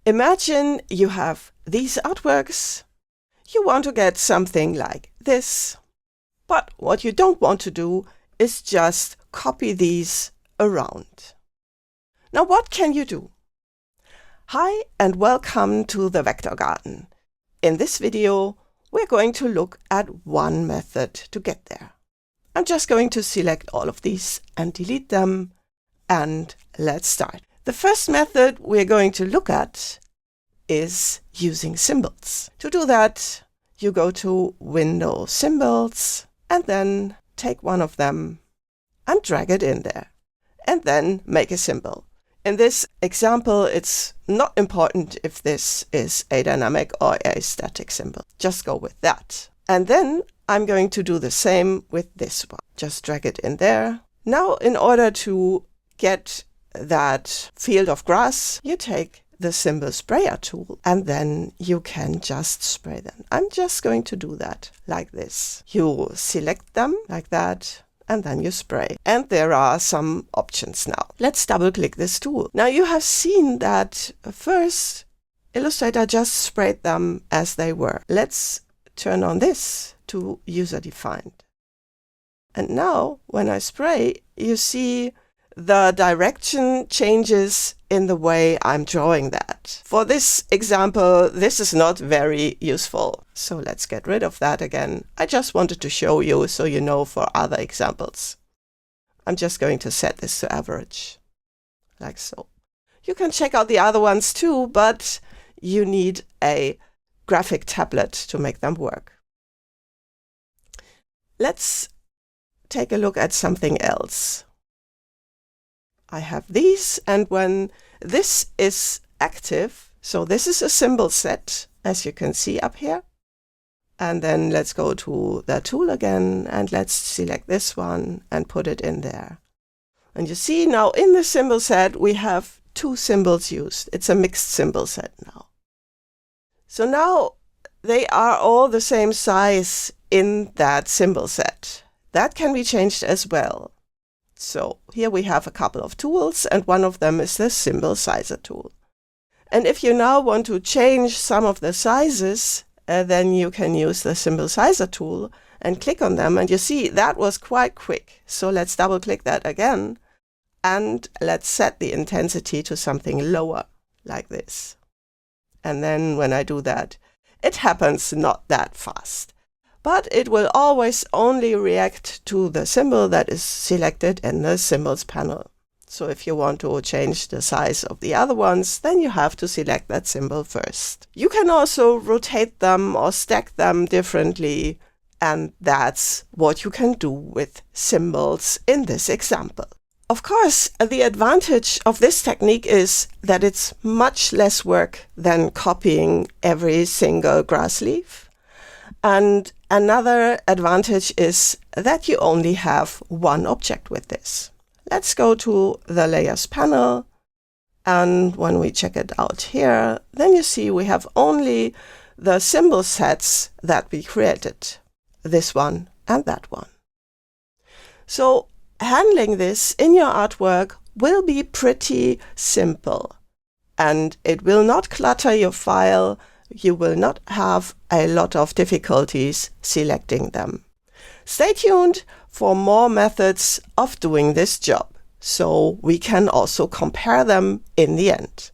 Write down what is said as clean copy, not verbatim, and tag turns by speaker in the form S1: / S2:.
S1: Imagine you have these artworks. You want to get something like this. But what you don't want to do is just copy these around. Now what can you do? Hi and welcome to the Vector Garden. In this video, we're going to look at one method to get there. I'm just going to select all of these and delete them, and let's start. The first method we're going to look at is using symbols. To do that, you go to Window Symbols and then take one of them and drag it in there and then make a symbol. In this example, it's not important if this is a dynamic or a static symbol. Just go with that. And then I'm going to do the same with this one. Just drag it in there. Now, in order to get that field of grass, you take the symbol sprayer tool and then you can just spray them. I'm just going to do that like this. You select them like that and then you spray. And there are some options now. Let's double click this tool. Now you have seen that first Illustrator just sprayed them as they were. Let's turn on this to user defined. And now when I spray, you see the direction changes in the way I'm drawing that. For this example, this is not very useful. So let's get rid of that again. I just wanted to show you so you know for other examples. I'm just going to set this to average, like so. You can check out the other ones too, but you need a graphic tablet to make them work. Let's take a look at something else. I have these, and when this is active, so this is a symbol set, as you can see up here. And then let's go to the tool again, and let's select this one and put it in there. And you see now in the symbol set, we have two symbols used. It's a mixed symbol set now. So now they are all the same size in that symbol set. That can be changed as well. So here we have a couple of tools, and one of them is the symbol sizer tool. And if you now want to change some of the sizes, then you can use the symbol sizer tool and click on them. And you see that was quite quick. So let's double click that again. And let's set the intensity to something lower like this. And then when I do that, it happens not that fast. But it will always only react to the symbol that is selected in the symbols panel. So if you want to change the size of the other ones, then you have to select that symbol first. You can also rotate them or stack them differently, and that's what you can do with symbols in this example. Of course, the advantage of this technique is that it's much less work than copying every single grass leaf. And another advantage is that you only have one object with this. Let's go to the Layers panel, and when we check it out here, then you see we have only the symbol sets that we created, this one and that one. So handling this in your artwork will be pretty simple, and it will not clutter your file. You will not have a lot of difficulties selecting them. Stay tuned for more methods of doing this job, so we can also compare them in the end.